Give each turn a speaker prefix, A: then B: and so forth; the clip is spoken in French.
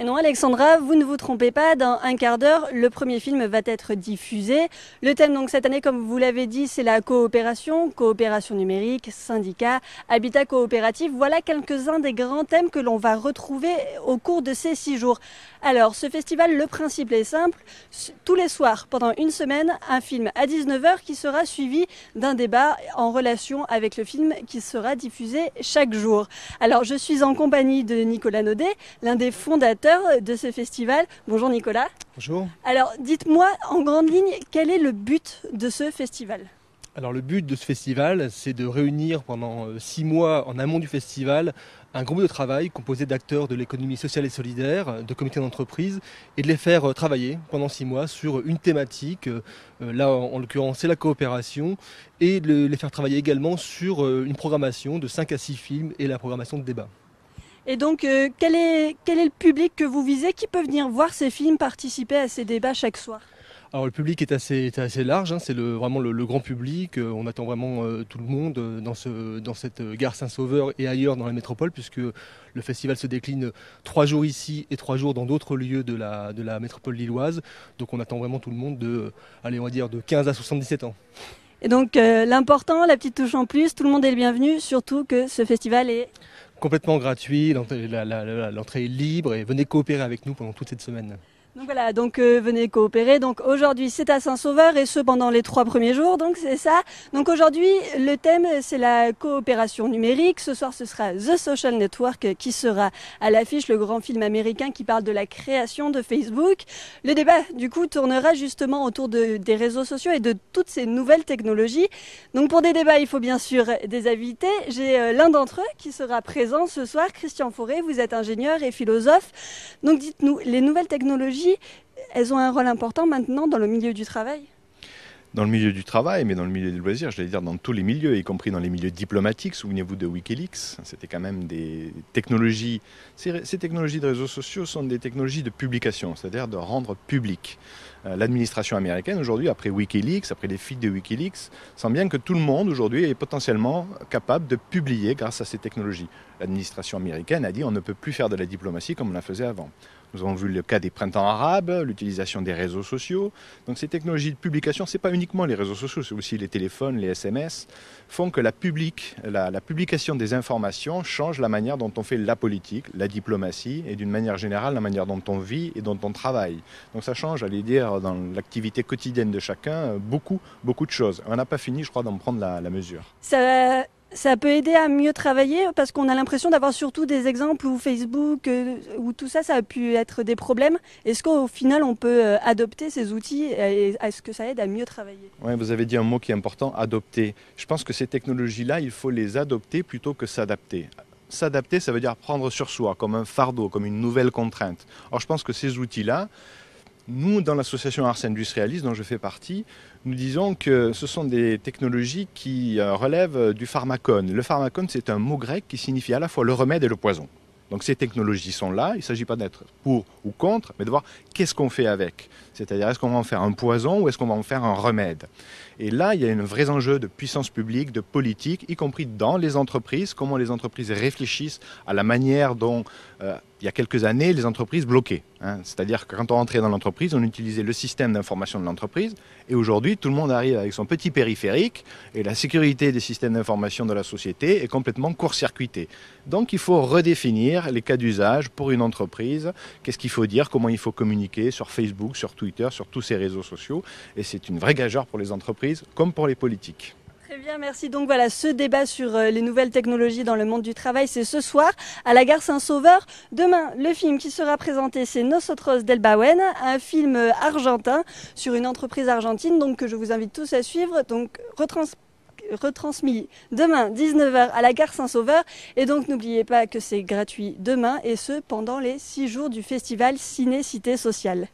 A: Et non, Alexandra, vous ne vous trompez pas, dans un quart d'heure, le premier film va être diffusé. Le thème, donc, cette année, comme vous l'avez dit, c'est la coopération, coopération numérique, syndicats, habitat coopératif. Voilà quelques-uns des grands thèmes que l'on va retrouver au cours de ces 6 jours. Alors, ce festival, le principe est simple. Tous les soirs, pendant une semaine, un film à 19 h qui sera suivi d'un débat en relation avec le film qui sera diffusé chaque jour. Alors, je suis en compagnie de Nicolas Naudet, l'un des fondateurs de ce festival. Bonjour Nicolas.
B: Bonjour.
A: Alors dites-moi en grande ligne, quel est le but de ce festival ?
B: Alors le but de ce festival, c'est de réunir pendant 6 mois en amont du festival un groupe de travail composé d'acteurs de l'économie sociale et solidaire, de comités d'entreprise, et de les faire travailler pendant 6 mois sur une thématique. Là en l'occurrence c'est la coopération, et de les faire travailler également sur une programmation de 5 à 6 films et la programmation de débats.
A: Et donc, quel est le public que vous visez, qui peut venir voir ces films, participer à ces débats chaque soir ?
B: Alors le public est assez large, c'est vraiment le grand public. On attend vraiment tout le monde dans cette gare Saint-Sauveur et ailleurs dans la métropole, puisque le festival se décline 3 jours ici et 3 jours dans d'autres lieux de la métropole lilloise. Donc on attend vraiment tout le monde de 15 à 77 ans.
A: Et donc l'important, la petite touche en plus, tout le monde est le bienvenu, surtout que ce festival est
B: complètement gratuit, l'entrée est libre, et venez coopérer avec nous pendant toute cette semaine.
A: Donc voilà, venez coopérer. Donc aujourd'hui c'est à Saint-Sauveur, et ce pendant les 3 premiers jours, donc c'est ça. Donc aujourd'hui le thème c'est la coopération numérique. Ce soir ce sera The Social Network qui sera à l'affiche, le grand film américain qui parle de la création de Facebook. Le débat du coup tournera justement autour des réseaux sociaux et de toutes ces nouvelles technologies. Donc pour des débats il faut bien sûr des invités. J'ai l'un d'entre eux qui sera présent ce soir, Christian Fauré. Vous êtes ingénieur et philosophe. Donc dites-nous, les nouvelles technologies, elles ont un rôle important maintenant dans le milieu du travail ?
C: Dans le milieu du travail, mais dans le milieu des loisirs, j'allais dire dans tous les milieux, y compris dans les milieux diplomatiques. Souvenez-vous de Wikileaks, c'était quand même des technologies. Ces technologies de réseaux sociaux sont des technologies de publication, c'est-à-dire de rendre public. L'administration américaine aujourd'hui, après Wikileaks, après les fuites de Wikileaks, sent bien que tout le monde aujourd'hui est potentiellement capable de publier grâce à ces technologies. L'administration américaine a dit on ne peut plus faire de la diplomatie comme on la faisait avant. Nous avons vu le cas des printemps arabes, l'utilisation des réseaux sociaux. Donc ces technologies de publication, ce n'est pas uniquement les réseaux sociaux, c'est aussi les téléphones, les SMS, font que la publication des informations change la manière dont on fait la politique, la diplomatie et d'une manière générale la manière dont on vit et dont on travaille. Donc ça change, j'allais dire, dans l'activité quotidienne de chacun, beaucoup de choses. On n'a pas fini, je crois, d'en prendre la mesure.
A: Ça peut aider à mieux travailler, parce qu'on a l'impression d'avoir surtout des exemples où Facebook, où tout ça a pu être des problèmes. Est-ce qu'au final on peut adopter ces outils et est-ce que ça aide à mieux travailler ?
C: Oui, vous avez dit un mot qui est important, adopter. Je pense que ces technologies-là, il faut les adopter plutôt que s'adapter. S'adapter, ça veut dire prendre sur soi comme un fardeau, comme une nouvelle contrainte. Or, je pense que ces outils-là, nous, dans l'association Ars Industrialis, dont je fais partie, nous disons que ce sont des technologies qui relèvent du pharmacone. Le pharmacone, c'est un mot grec qui signifie à la fois le remède et le poison. Donc ces technologies sont là, il ne s'agit pas d'être pour ou contre, mais de voir qu'est-ce qu'on fait avec. C'est-à-dire, est-ce qu'on va en faire un poison ou est-ce qu'on va en faire un remède ? Et là, il y a un vrai enjeu de puissance publique, de politique, y compris dans les entreprises, comment les entreprises réfléchissent à la manière dont, il y a quelques années, les entreprises bloquaient. C'est-à-dire que quand on rentrait dans l'entreprise, on utilisait le système d'information de l'entreprise, et aujourd'hui, tout le monde arrive avec son petit périphérique, et la sécurité des systèmes d'information de la société est complètement court-circuitée. Donc il faut redéfinir les cas d'usage pour une entreprise, qu'est-ce qu'il faut dire, comment il faut communiquer sur Facebook, sur Twitter, sur tous ces réseaux sociaux, et c'est une vraie gageure pour les entreprises comme pour les politiques.
A: Très bien, merci. Donc voilà, ce débat sur les nouvelles technologies dans le monde du travail, c'est ce soir à la gare Saint-Sauveur. Demain, le film qui sera présenté, c'est Nosotros del Bauen, un film argentin sur une entreprise argentine, donc que je vous invite tous à suivre. Donc retransmis demain 19 h à la gare Saint-Sauveur, et donc n'oubliez pas que c'est gratuit demain, et ce pendant les 6 jours du festival Ciné Cité Sociale.